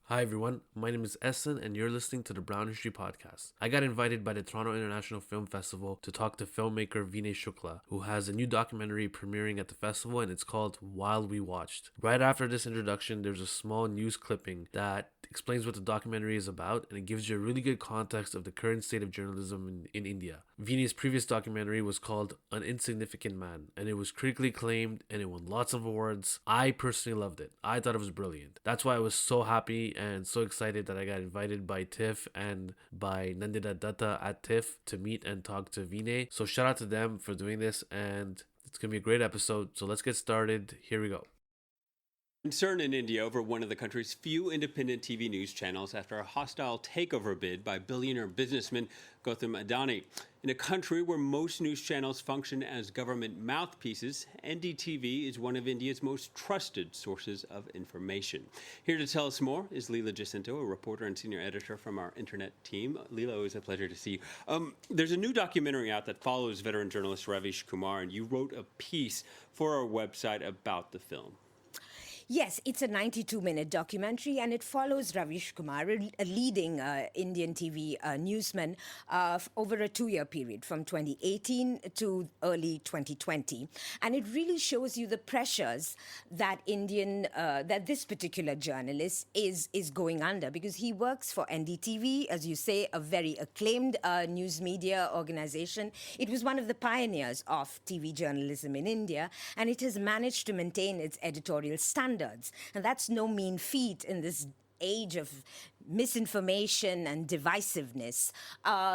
Hi everyone, my name is Essen and you're listening to the Brown History Podcast. I got invited by the Toronto International Film Festival to talk to filmmaker Vinay Shukla, who has a new documentary premiering at the festival and it's called While We Watched. Right after this introduction, there's a small news clipping that explains what the documentary is about and it gives you a really good context of the current state of journalism in India. Vinay's previous documentary was called An Insignificant Man and it was critically acclaimed and it won lots of awards. I personally loved it. I thought it was brilliant. That's why I was so happy and so excited that I got invited by TIFF and by Nandita Datta at TIFF to meet and talk to Vinay. So shout out to them for doing this and it's going to be a great episode. So let's get started. Here we go. Concern in India over one of the country's few independent TV news channels after a hostile takeover bid by billionaire businessman Gautam Adani. In a country where most news channels function as government mouthpieces, NDTV is one of India's most trusted sources of information. Here to tell us more is Leela Jacinto, a reporter and senior editor from our internet team. Leela, always a pleasure to see you. There's a new documentary out that follows veteran journalist Ravish Kumar, and you wrote a piece for our website about the film. Yes, it's a 92-minute documentary, and it follows Ravish Kumar, a leading Indian TV newsman, over a 2-year period, from 2018 to early 2020. And it really shows you the pressures that that this particular journalist is going under, because he works for NDTV, as you say, a very acclaimed news media organization. It was one of the pioneers of TV journalism in India, and it has managed to maintain its editorial standards. And that's no mean feat in this age of misinformation and divisiveness,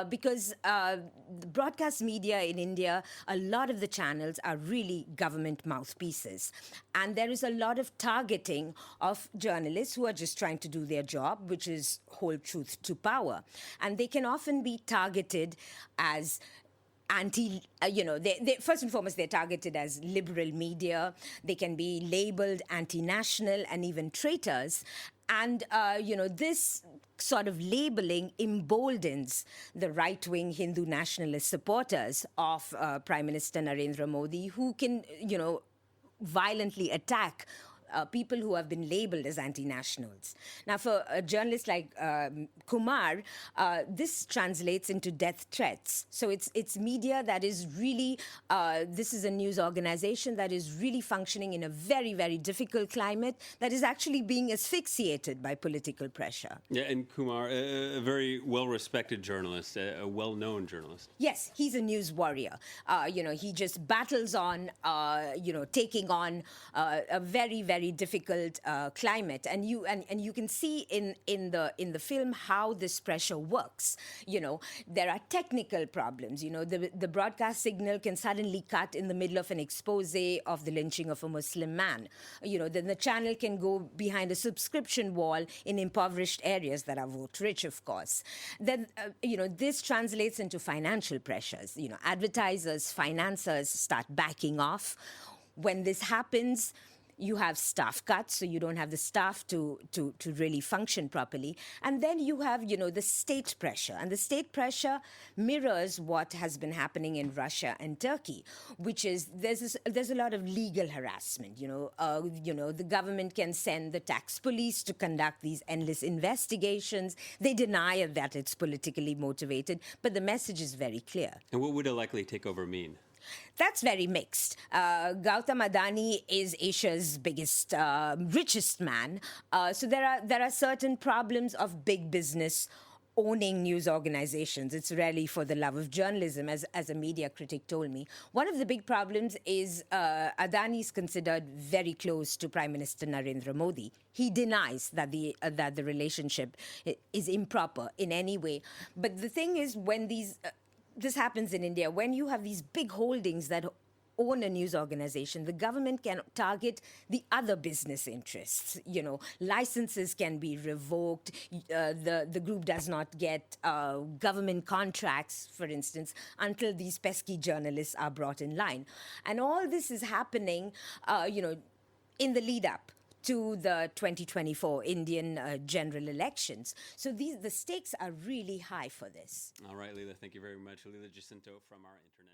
because the broadcast media in India, a lot of the channels are really government mouthpieces. And there is a lot of targeting of journalists who are just trying to do their job, which is hold truth to power. And they can often be targeted as first and foremost, they're targeted as liberal media. They can be labeled anti-national and even traitors. And, this sort of labeling emboldens the right-wing Hindu nationalist supporters of Prime Minister Narendra Modi, who can, violently attack people who have been labeled as anti-nationals. Now, for a journalist like Kumar, this translates into death threats. So it's media that is really, this is a news organization that is really functioning in a very, very difficult climate that is actually being asphyxiated by political pressure. Yeah, and Kumar, a very well-respected journalist, a well-known journalist. Yes, he's a news warrior. He just battles on, taking on a very, very difficult climate, and you can see in the film how this pressure works. There are technical problems. The broadcast signal can suddenly cut in the middle of an expose of the lynching of a Muslim man. Then the channel can go behind a subscription wall in impoverished areas that are vote rich, of course. Then this translates into financial pressures. Advertisers, financiers start backing off. When this happens, you have staff cuts, so you don't have the staff to really function properly. And then you have, the state pressure. And the state pressure mirrors what has been happening in Russia and Turkey, which is there's a lot of legal harassment. The government can send the tax police to conduct these endless investigations. They deny that it's politically motivated, but the message is very clear. And what would a likely takeover mean? That's very mixed. Gautam Adani is Asia's biggest, richest man. So there are certain problems of big business owning news organizations. It's rarely for the love of journalism, as a media critic told me. One of the big problems is Adani is considered very close to Prime Minister Narendra Modi. He denies that the relationship is improper in any way. But the thing is, when this happens in India, when you have these big holdings that own a news organization, the government can target the other business interests. Licenses can be revoked. The group does not get government contracts, for instance, until these pesky journalists are brought in line. And all this is happening, in the lead up to the 2024 Indian general elections. So the stakes are really high for this. All right, Leela, thank you very much. Leela Jacinto from our internet.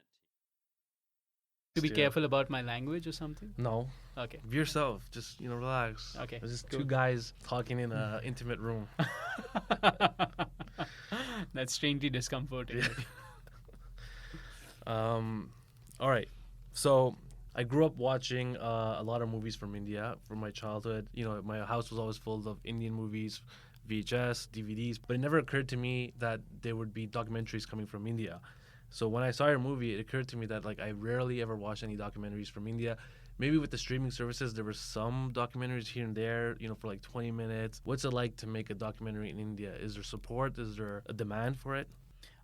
To be Yeah. careful about my language or something? No, Okay. be yourself. Just relax. Okay, It's just cool. two guys talking in an intimate room. That's strangely discomforting. All right. So I grew up watching a lot of movies from India from my childhood. My house was always full of Indian movies, VHS, DVDs, but it never occurred to me that there would be documentaries coming from India. So when I saw your movie, it occurred to me that I rarely ever watch any documentaries from India. Maybe with the streaming services, there were some documentaries here and there, for 20 minutes. What's it like to make a documentary in India? Is there support? Is there a demand for it?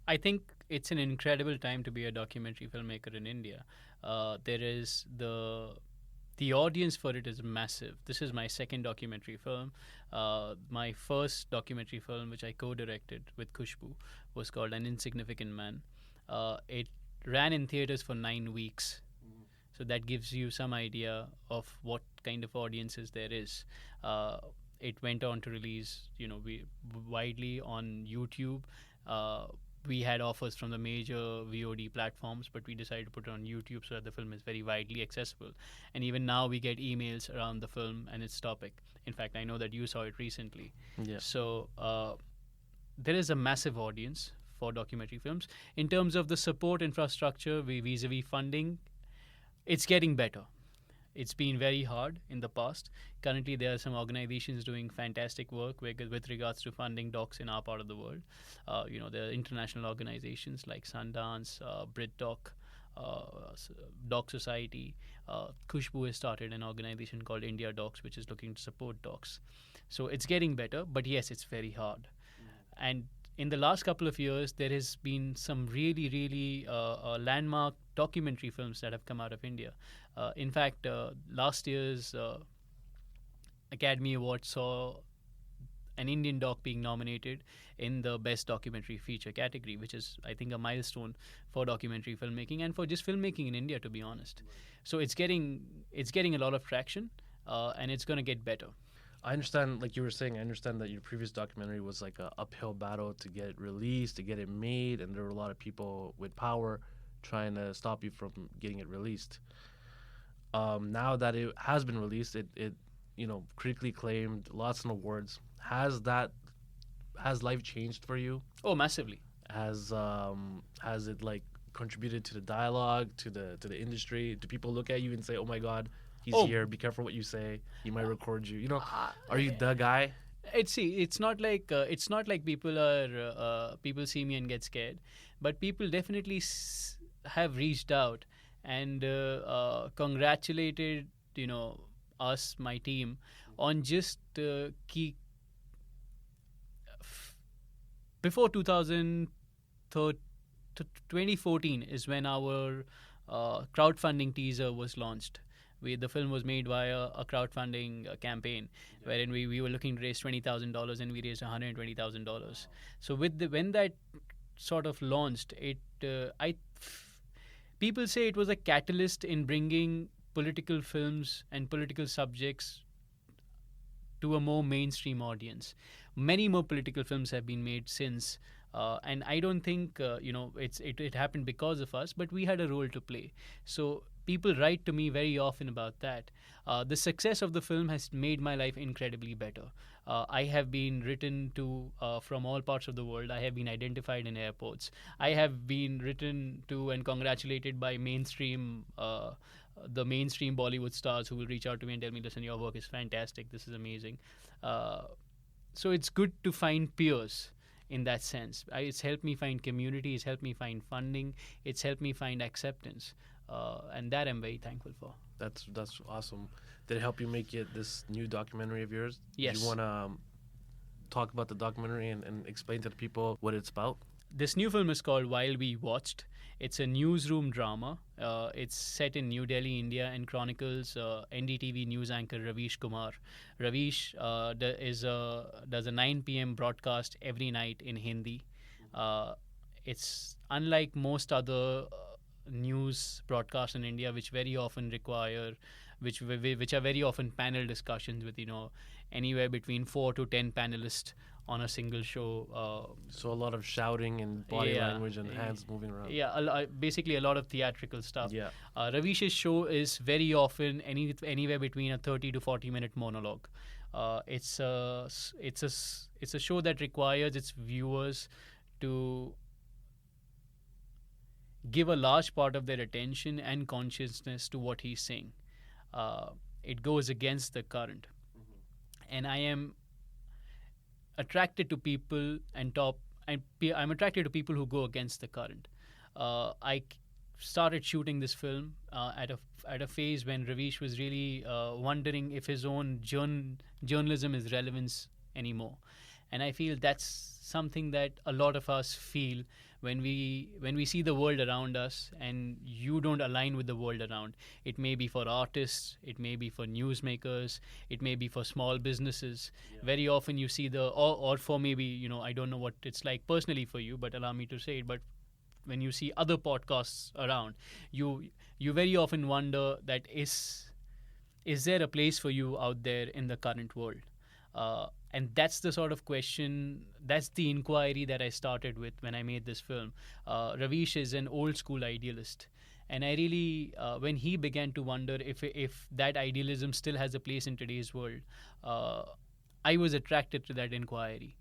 I think it's an incredible time to be a documentary filmmaker in India. There is the audience for it is massive. This is my second documentary film. My first documentary film, which I co-directed with Khushbu, was called An Insignificant Man. It ran in theaters for 9 weeks. So that gives you some idea of what kind of audiences there is. It went on to release, widely on YouTube. We had offers from the major VOD platforms, but we decided to put it on YouTube so that the film is very widely accessible. And even now we get emails around the film and its topic. In fact, I know that you saw it recently. Yeah. So there is a massive audience for documentary films. In terms of the support infrastructure, vis-a-vis funding, it's getting better. It's been very hard in the past. Currently, there are some organizations doing fantastic work with regards to funding docs in our part of the world. There are international organizations like Sundance, BritDoc, Doc Society. Khushbu has started an organization called India Docs, which is looking to support docs. So it's getting better, but yes, it's very hard. And in the last couple of years, there has been some really, really landmark documentary films that have come out of India. In fact, last year's Academy Award saw an Indian doc being nominated in the Best Documentary Feature category, which is, I think, a milestone for documentary filmmaking and for just filmmaking in India, to be honest. So it's getting a lot of traction, and it's going to get better. I understand, like you were saying, I understand that your previous documentary was like an uphill battle to get it released, to get it made, and there were a lot of people with power trying to stop you from getting it released. Now that it has been released, it critically acclaimed, lots of awards. Has life changed for you? Oh, massively. Has it contributed to the dialogue, to the industry? Do people look at you and say, "Oh my God, he's here. Be careful what you say. He might record you." Are you the guy? It's not like people see me and get scared, but people definitely have reached out and congratulated us, my team, on just before 2014 is when our crowdfunding teaser was launched. The film was made via a crowdfunding campaign, wherein we were looking to raise $20,000 and we raised $120,000. So when that sort of launched, people say it was a catalyst in bringing political films and political subjects to a more mainstream audience. Many more political films have been made since, and I don't think it happened because of us, but we had a role to play. So people write to me very often about that. The success of the film has made my life incredibly better. I have been written to from all parts of the world. I have been identified in airports. I have been written to and congratulated by the mainstream Bollywood stars who will reach out to me and tell me, "Listen, your work is fantastic. This is amazing." So it's good to find peers in that sense. It's helped me find community. It's helped me find funding. It's helped me find acceptance. And that I'm very thankful for. That's awesome. Did it help you make this new documentary of yours? Yes. Do you want to talk about the documentary and explain to the people what it's about? This new film is called While We Watched. It's a newsroom drama. It's set in New Delhi, India, and chronicles NDTV news anchor Ravish Kumar. Ravish does a 9 p.m. broadcast every night in Hindi. It's unlike most other news broadcasts in India, which very often which are very often panel discussions with anywhere between 4 to 10 panelists on a single show. So a lot of shouting and body Yeah, language and hands moving around. Yeah, basically a lot of theatrical stuff. Yeah. Ravish's show is very often anywhere between a 30 to 40-minute monologue. It's a show that requires its viewers to give a large part of their attention and consciousness to what he's saying. It goes against the current, and I am attracted to people I'm attracted to people who go against the current. I started shooting this film at a phase when Ravish was really wondering if his own journalism is relevant anymore, and I feel that's something that a lot of us feel when we see the world around us and you don't align with the world around. It may be for artists, it may be for newsmakers, it may be for small businesses. Very often you see or for maybe, I don't know what it's like personally for you, but allow me to say it, but when you see other podcasts around, you very often wonder that is there a place for you out there in the current world? And that's the sort of question, that's the inquiry that I started with when I made this film. Ravish is an old school idealist. And I really, when he began to wonder if that idealism still has a place in today's world, I was attracted to that inquiry.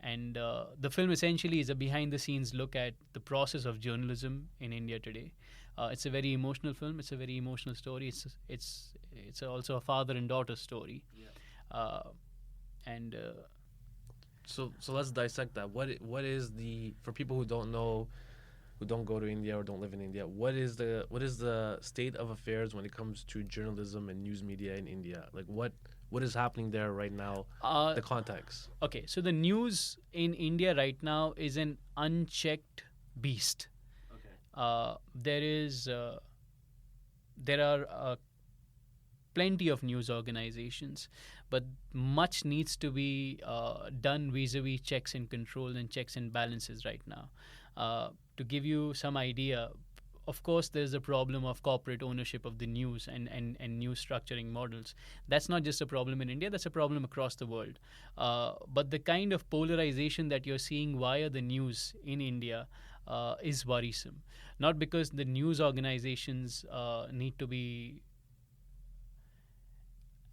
And the film essentially is a behind-the-scenes look at the process of journalism in India today. It's a very emotional film. It's a very emotional story. It's also a father and daughter story. Yeah. So let's dissect that. What is the, for people who don't know, who don't go to India or don't live in India, what is the state of affairs when it comes to journalism and news media in India? Like what is happening there right now? The context. Okay, so the news in India right now is an unchecked beast. Okay. There are plenty of news organizations, but much needs to be done vis-a-vis checks and control and checks and balances right now. To give you some idea, of course, there's a problem of corporate ownership of the news and news structuring models. That's not just a problem in India, that's a problem across the world. But the kind of polarization that you're seeing via the news in India is worrisome. Not because the news organizations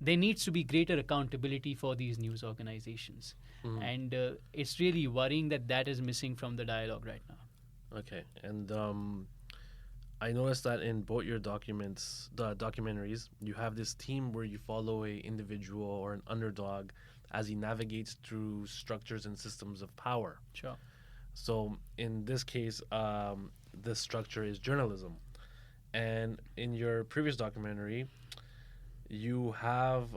there needs to be greater accountability for these news organizations. And it's really worrying that is missing from the dialogue right now. Okay, and I noticed that in both your documentaries, you have this theme where you follow a individual or an underdog as he navigates through structures and systems of power. Sure. So in this case, this structure is journalism. And in your previous documentary, you have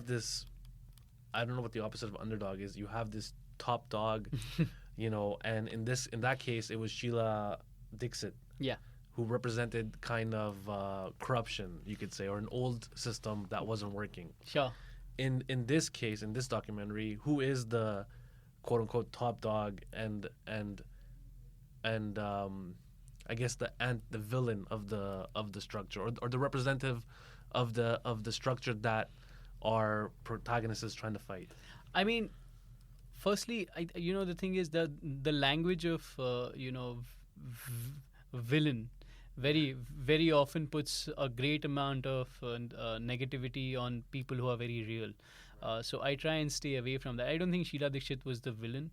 this, I don't know what the opposite of underdog is. You have this top dog, and in that case, it was Sheila Dixit. Yeah. Who represented kind of corruption, you could say, or an old system that wasn't working. Sure. In this case, in this documentary, who is the quote unquote top dog and I guess the villain of the structure, or the representative of the structure that our protagonist is trying to fight? I mean, firstly, the thing is that the language of villain very, very often puts a great amount of negativity on people who are very real. So I try and stay away from that. I don't think Sheila Dixit was the villain.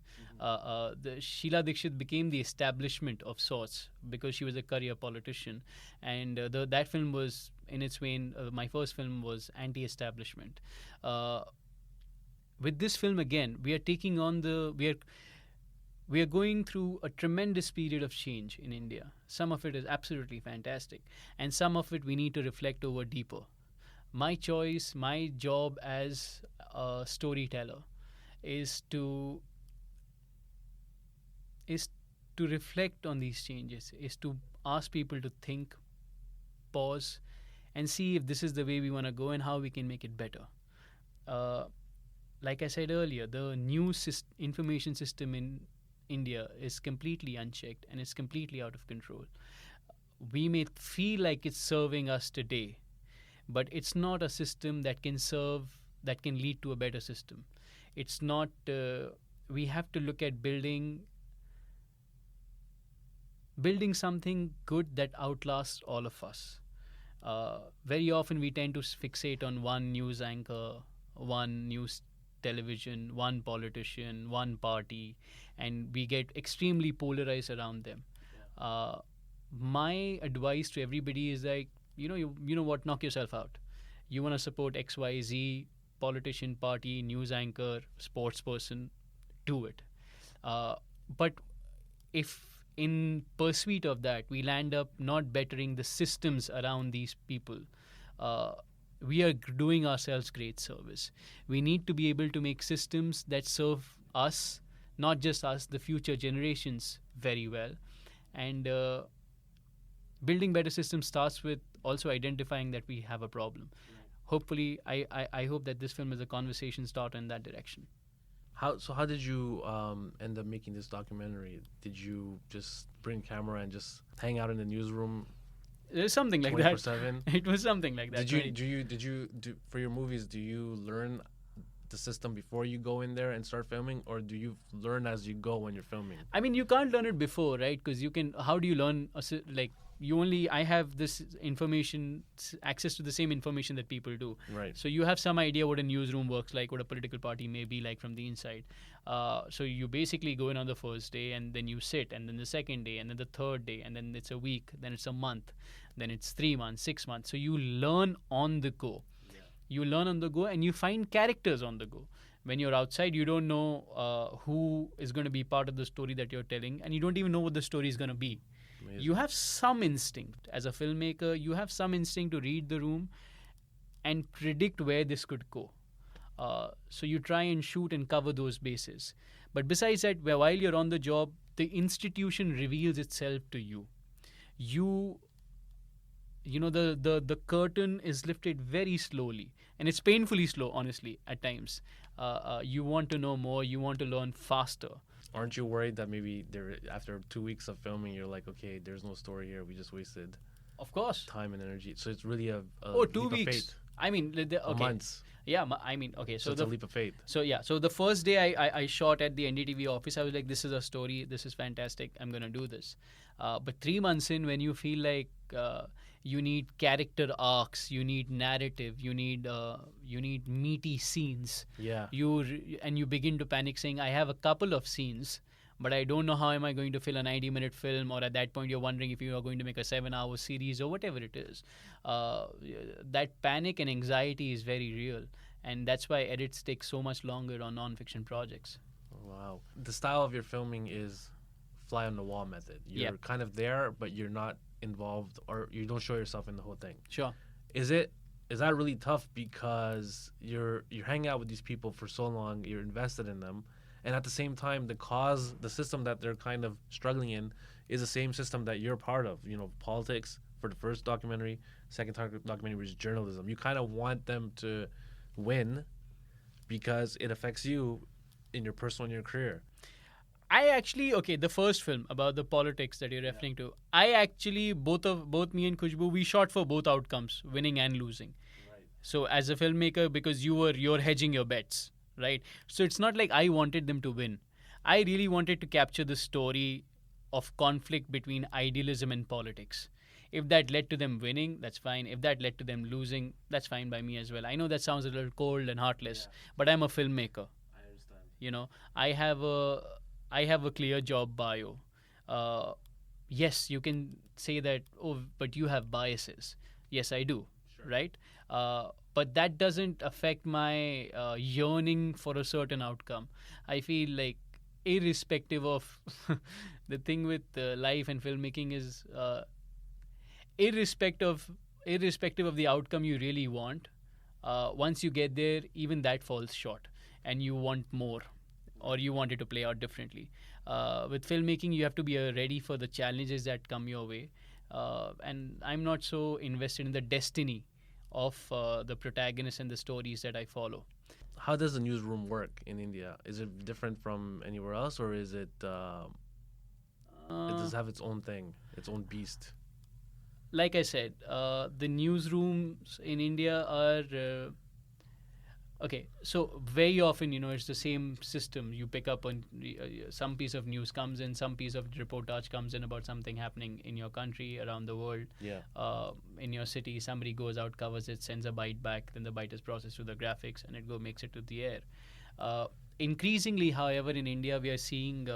Sheila Dixit became the establishment of sorts because she was a career politician. And that film was, in its vein, my first film was anti-establishment. With this film, again, we are taking on we are going through a tremendous period of change in India. Some of it is absolutely fantastic, and some of it we need to reflect over deeper. My choice, my job as a storyteller is to reflect on these changes, is to ask people to think, pause, and see if this is the way we want to go and how we can make it better. Like I said earlier, the news information system in India is completely unchecked and it's completely out of control. We may feel like it's serving us today, but it's not a system that can serve that can lead to a better system. It's not. We have to look at building something good that outlasts all of us. Very often we tend to fixate on one news anchor, one news television, one politician, one party, and we get extremely polarized around them. Uh, my advice to everybody is like, you know what, knock yourself out. You want to support XYZ politician, party, news anchor, sports person, do it. Uh, but if in pursuit of that we land up not bettering the systems around these people, uh, we are doing ourselves great service. We need to be able to make systems that serve us, not just us, the future generations very well. And building better systems starts with also identifying that we have a problem. Hopefully, I hope that this film is a conversation starter in that direction. How did you end up making this documentary? Did you just bring camera and just hang out in the newsroom There's something like that. 24/7? It was something like that. Did you do for your movies? Do you learn the system before you go in there and start filming, or do you learn as you go when you're filming? I mean, you can't learn it before, right? Because you can. How do you learn? Like you only. I have this information, access to the same information that people do. Right. So you have some idea what a newsroom works like, what a political party may be like from the inside. So you basically go in on the first day, and then you sit, and then the second day, and then the third day, and then it's a week, then it's a month, then it's 3 months, 6 months. So you learn on the go. You learn on the go, and you find characters on the go. When you're outside, you don't know who is going to be part of the story that you're telling, and you don't even know what the story is going to be. Amazing. You have some instinct. As a filmmaker, you have some instinct to read the room and predict where this could go. So you try and shoot and cover those bases. But besides that, while you're on the job, the institution reveals itself to you. The curtain is lifted very slowly, and it's painfully slow, honestly, at times. You want to know more, you want to learn faster. Aren't you worried that maybe after 2 weeks of filming, you're like, okay, there's no story here. We just wasted Of course. time and energy. So it's really a 2 leap weeks. of faith. I mean, okay. Months. Yeah, okay. So it's a leap of faith. So the first day I shot at the NDTV office, I was like, this is a story, this is fantastic, I'm going to do this. But 3 months in, when you feel like you need character arcs, you need narrative, you need meaty scenes. Yeah. You begin to panic, saying, I have a couple of scenes, but I don't know how am I going to fill a 90-minute film. Or at that point, you're wondering if you are going to make a 7-hour series or whatever it is. That panic and anxiety is very real, and that's why edits take so much longer on non-fiction projects. Wow. The style of your filming is fly on the wall method. You're kind of there, but you're not involved, or you don't show yourself in the whole thing. Sure. Is that really tough because you're hanging out with these people for so long, you're invested in them, and at the same time the system that they're kind of struggling in is the same system that you're part of, politics for the first documentary, second documentary was journalism. You kind of want them to win because it affects you in your personal and your career. The first film about the politics that you're referring to, both me and Khushbu, we shot for both outcomes, winning and losing. Right. So as a filmmaker, because you're hedging your bets, right? So it's not like I wanted them to win. I really wanted to capture the story of conflict between idealism and politics. If that led to them winning, that's fine. If that led to them losing, that's fine by me as well. I know that sounds a little cold and heartless, but I'm a filmmaker. I understand. I have a clear job bio. Yes, you can say that, but you have biases. Yes, I do, Sure. right? But that doesn't affect my yearning for a certain outcome. I feel like, irrespective of the thing with life and filmmaking is, irrespective of the outcome you really want, once you get there, even that falls short, and you want more, or you want it to play out differently. With filmmaking, you have to be ready for the challenges that come your way. And I'm not so invested in the destiny of the protagonists and the stories that I follow. How does the newsroom work in India? Is it different from anywhere else, or is it does have its own thing, its own beast? Like I said, the newsrooms in India are Okay, so very often, it's the same system. You pick up on some piece of news comes in, some piece of reportage comes in about something happening in your country, around the world, Yeah. in your city. Somebody goes out, covers it, sends a bite back. Then the bite is processed through the graphics, and it makes it to the air. Increasingly, however, in India, we are seeing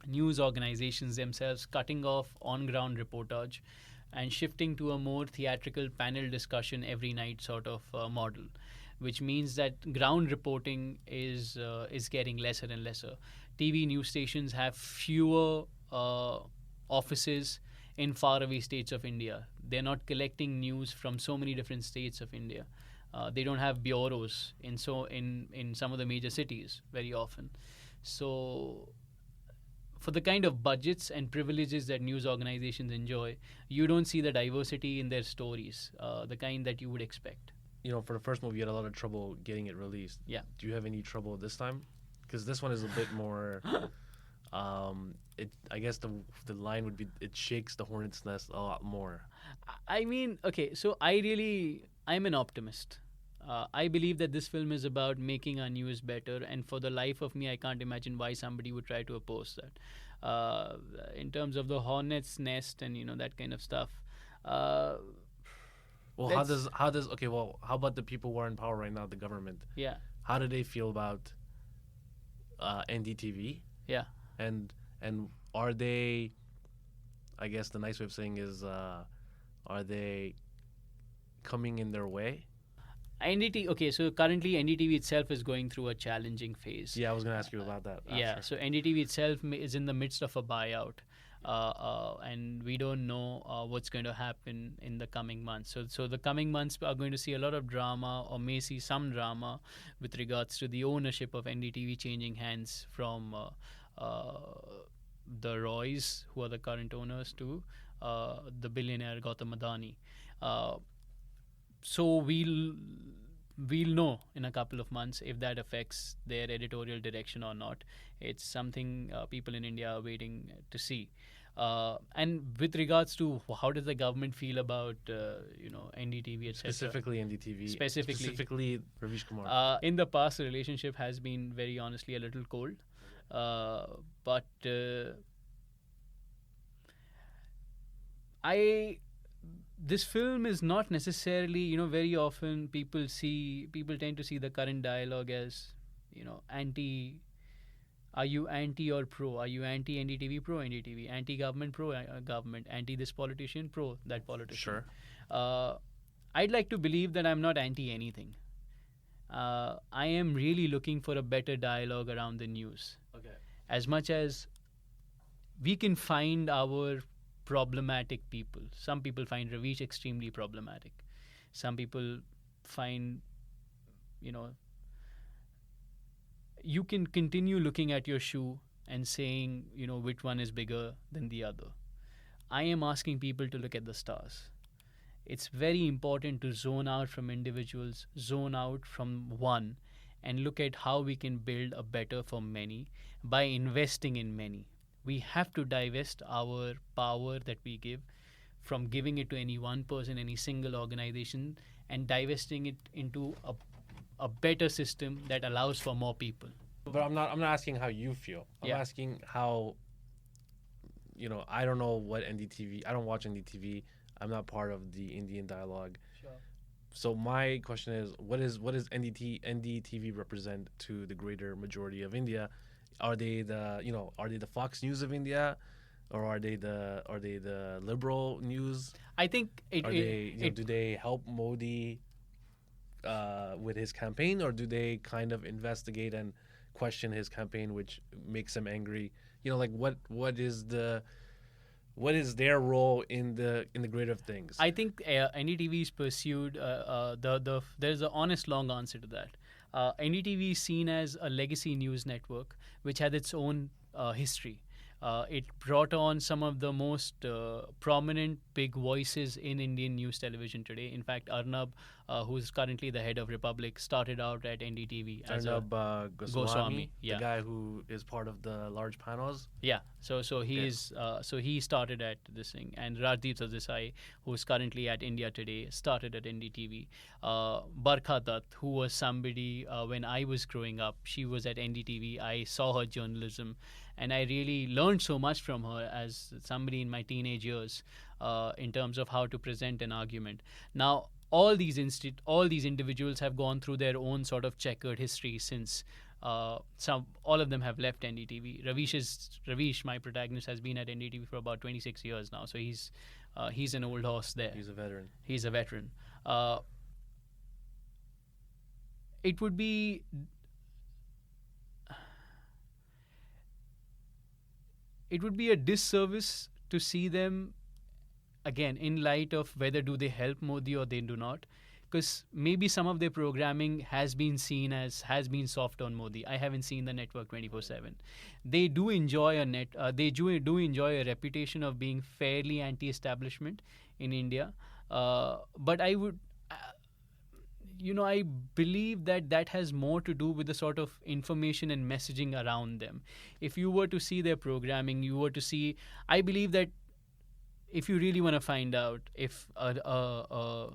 news organizations themselves cutting off on-ground reportage and shifting to a more theatrical panel discussion every night sort of model, which means that ground reporting is getting lesser and lesser. TV news stations have fewer offices in faraway states of India. They're not collecting news from so many different states of India. They don't have bureaus in some of the major cities very often. So for the kind of budgets and privileges that news organizations enjoy, you don't see the diversity in their stories, the kind that you would expect. For the first movie, you had a lot of trouble getting it released. Yeah. Do you have any trouble this time? Because this one is a bit more. I guess the line would be it shakes the hornet's nest a lot more. I mean, okay, so I'm an optimist. I believe that this film is about making our news better, and for the life of me, I can't imagine why somebody would try to oppose that. In terms of the hornet's nest and that kind of stuff. Well, how does okay? Well, how about the people who are in power right now, the government? Yeah. How do they feel about NDTV? Yeah. And are they? I guess the nice way of saying is, are they coming in their way? Okay, so currently NDTV itself is going through a challenging phase. Yeah, I was going to ask you about that. Yeah, so NDTV itself is in the midst of a buyout, and we don't know what's going to happen in the coming months. So the coming months are going to see a lot of drama, or may see some drama with regards to the ownership of NDTV changing hands from the Roys, who are the current owners, to the billionaire Gautam Adani. So we'll know in a couple of months if that affects their editorial direction or not. It's something people in India are waiting to see. And with regards to how does the government feel about NDTV, etc. Specifically NDTV. Specifically Ravish Kumar. In the past, the relationship has been very honestly a little cold. But this film is not necessarily, very often people tend to see the current dialogue as, anti. Are you anti or pro? Are you anti NDTV, pro NDTV? Anti government, pro government? Anti this politician, pro that politician? Sure. I'd like to believe that I'm not anti anything. I am really looking for a better dialogue around the news. Okay. As much as we can find our problematic people. Some people find Ravish extremely problematic. Some people find, you can continue looking at your shoe and saying, which one is bigger than the other. I am asking people to look at the stars. It's very important to zone out from individuals, zone out from one, and look at how we can build a better for many by investing in many. We have to divest our power that we give from giving it to any one person, any single organization, and divesting it into a better system that allows for more people. But I'm not asking how you feel. I'm asking how, I don't know what NDTV, I don't watch NDTV. I'm not part of the Indian dialogue. Sure. So my question is, what does NDTV represent to the greater majority of India? Are they the Fox News of India, or are they the liberal news? I think do they help Modi with his campaign, or do they kind of investigate and question his campaign, which makes him angry? What is their role in the greater things? I think NDTV's pursued there's an honest long answer to that. NDTV is seen as a legacy news network which had its own history. It brought on some of the most prominent big voices in Indian news television today. In fact, Arnab who's currently the head of Republic, started out at NDTV as a Arnab Goswami. the guy who is part of the large panels. Yeah, so he started at this thing, and Rajdeep Sardesai, who's currently at India Today, started at NDTV. Barkha Dutt, who was somebody when I was growing up, she was at NDTV. I saw her journalism, and I really learned so much from her as somebody in my teenage years in terms of how to present an argument. Now, all these individuals have gone through their own sort of checkered history since. All of them have left NDTV. Ravish, my protagonist, has been at NDTV for about 26 years now, so he's an old horse there. He's a veteran. He's a veteran. It would be a disservice to see them again in light of whether do they help Modi or they do not, because maybe some of their programming has been soft on Modi. I haven't seen the network 24/7. They do enjoy a reputation of being fairly anti-establishment in India, but I would. I believe that has more to do with the sort of information and messaging around them. If you were to see their programming, I believe that if you really want to find out if a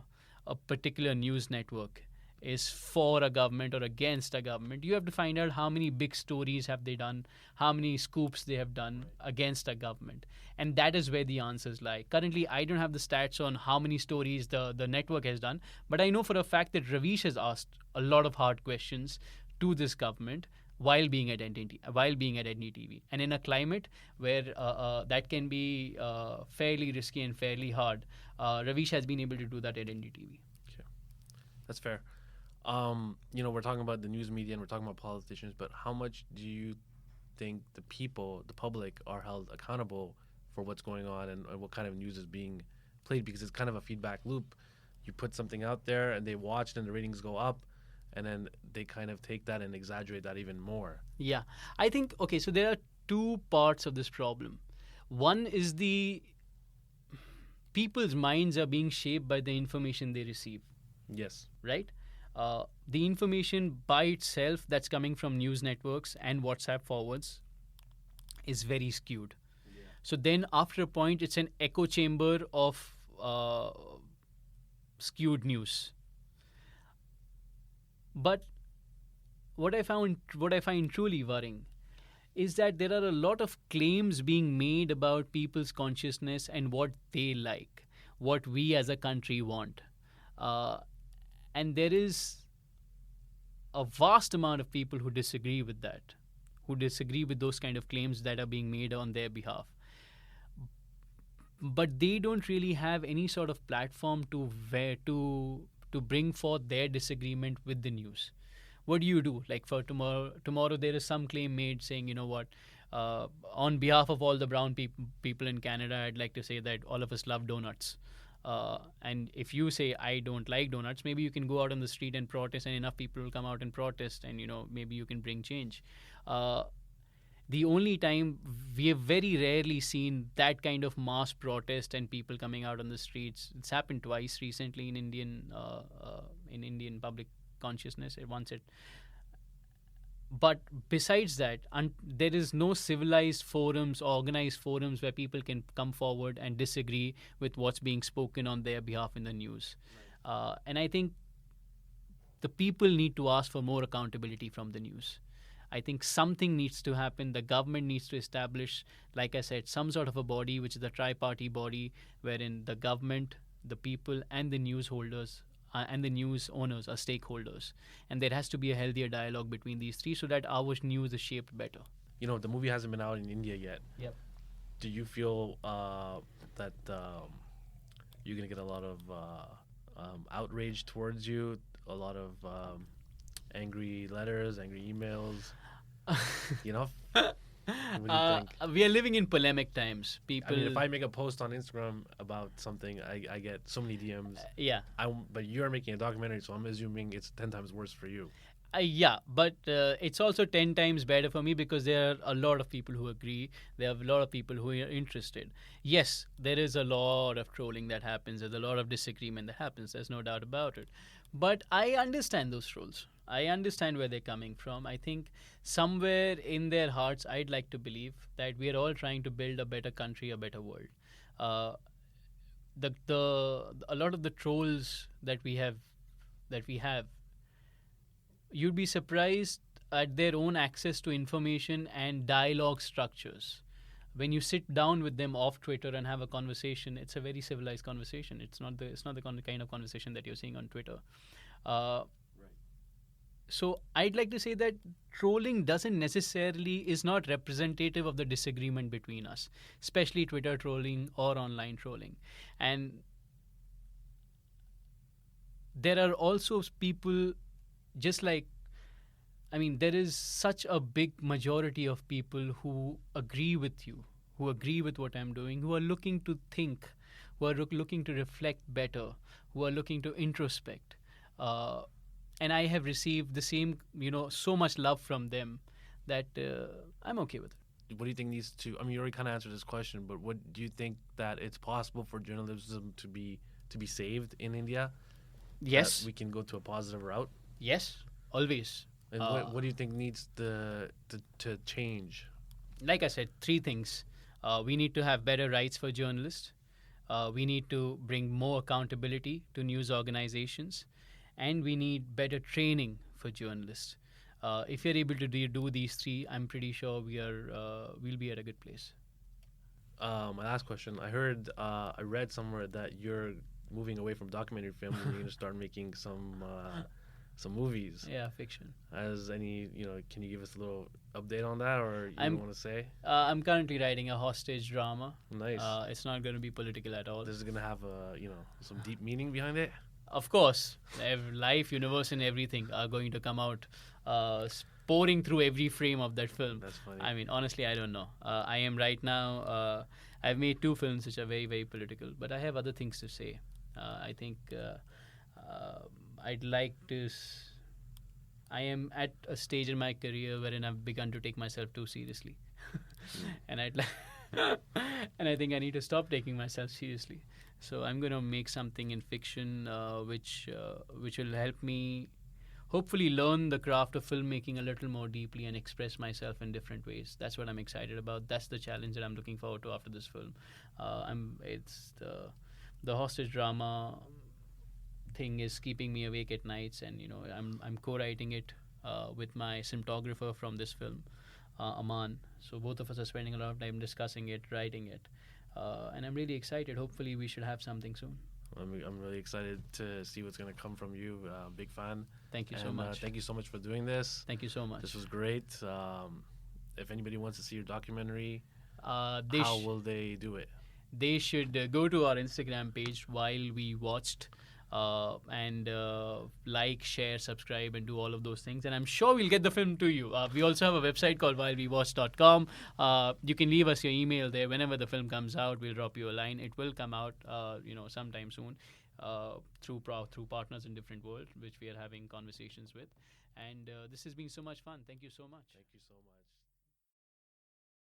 particular news network is for a government or against a government, you have to find out how many big stories have they done, how many scoops they have done against a government. And that is where the answers lie. Currently, I don't have the stats on how many stories the network has done, but I know for a fact that Ravish has asked a lot of hard questions to this government while being at NDTV. And in a climate where that can be fairly risky and fairly hard, Ravish has been able to do that at NDTV. Okay. That's fair. We're talking about the news media and we're talking about politicians, but how much do you think the public, are held accountable for what's going on and what kind of news is being played? Because it's kind of a feedback loop. You put something out there and they watch it and the ratings go up, and then they kind of take that and exaggerate that even more. Yeah. I think, okay, so there are two parts of this problem. One is the people's minds are being shaped by the information they receive. Yes. Right? The information by itself that's coming from news networks and WhatsApp forwards is very skewed. Yeah. So then after a point, it's an echo chamber of skewed news. But what I find truly worrying is that there are a lot of claims being made about people's consciousness and what they like, what we as a country want. And there is a vast amount of people who disagree with that, who disagree with those kind of claims that are being made on their behalf. But they don't really have any sort of platform to bring forth their disagreement with the news. What do you do? Like for tomorrow there is some claim made saying, on behalf of all the brown people in Canada, I'd like to say that all of us love donuts. And if you say, I don't like donuts, maybe you can go out on the street and protest, and enough people will come out and protest, and, maybe you can bring change. The only time we have very rarely seen that kind of mass protest and people coming out on the streets. It's happened twice recently in Indian public consciousness. But besides that, there is no civilized forums, organized forums where people can come forward and disagree with what's being spoken on their behalf in the news. Right. And I think the people need to ask for more accountability from the news. I think something needs to happen. The government needs to establish, like I said, some sort of a body, which is a tri-party body, wherein the government, the people, and the news holders and the news owners are stakeholders. And there has to be a healthier dialogue between these three so that our news is shaped better. The movie hasn't been out in India yet. Yep. Do you feel that you're going to get a lot of outrage towards you, a lot of angry letters, angry emails? What do you think? We are living in polemic times. People. If I make a post on Instagram about something, I get so many DMs. Yeah. But you're making a documentary, so I'm assuming it's 10 times worse for you. Yeah, but it's also 10 times better for me because there are a lot of people who agree. There are a lot of people who are interested. Yes, there is a lot of trolling that happens. There's a lot of disagreement that happens. There's no doubt about it. But I understand those trolls. I understand where they're coming from. I think somewhere in their hearts, I'd like to believe that we are all trying to build a better country, a better world. Uh, the a lot of the trolls that we have, you'd be surprised at their own access to information and dialogue structures. When you sit down with them off Twitter and have a conversation, it's a very civilized conversation. It's not the kind of conversation that you're seeing on Twitter. Uh, so I'd like to say that trolling doesn't necessarily is not representative of the disagreement between us, especially Twitter trolling or online trolling. And there are also people just like, I mean, there is such a big majority of people who agree with you, who agree with what I'm doing, who are looking to think, who are looking to reflect better, who are looking to introspect. Uh, and I have received the same, so much love from them that I'm okay with it. What do you think needs to? I mean, you already kind of answered this question, but what do you think that it's possible for journalism to be saved in India? Yes. That we can go to a positive route. Yes, always. And what do you think needs to change? Like I said, three things. We need to have better rights for journalists. We need to bring more accountability to news organizations, and we need better training for journalists. If you're able to do these three, I'm pretty sure we'll be at a good place. My last question. I read somewhere that you're moving away from documentary film and you're going to start making some movies. Yeah, fiction. Can you give us a little update on that, or you don't want to say? I'm currently writing a hostage drama. Nice. It's not going to be political at all. This is going to have some deep meaning behind it. Of course, life, universe, and everything are going to come out pouring through every frame of that film. That's funny. I mean, honestly, I don't know. I am right now. I've made two films which are very, very political, but I have other things to say. I think I'd like to. I am at a stage in my career wherein I've begun to take myself too seriously, and I'd like, and I think I need to stop taking myself seriously. So I'm going to make something in fiction, which will help me hopefully learn the craft of filmmaking a little more deeply and express myself in different ways. That's what I'm excited about. That's the challenge that I'm looking forward to after this film. It's the hostage drama thing is keeping me awake at nights, and I'm co-writing it with my cinematographer from this film, Aman. So both of us are spending a lot of time discussing it, writing it, and I'm really excited. Hopefully, we should have something soon. I'm really excited to see what's going to come from you. Big fan. Thank you so much. Thank you so much for doing this. Thank you so much. This was great. If anybody wants to see your documentary, how will they do it? They should go to our Instagram page while we watched, and like, share, subscribe, and do all of those things. And I'm sure we'll get the film to you. We also have a website called whilewewatch.com. You can leave us your email there. Whenever the film comes out, we'll drop you a line. It will come out, sometime soon, through partners in different worlds, which we are having conversations with. And this has been so much fun. Thank you so much. Thank you so much.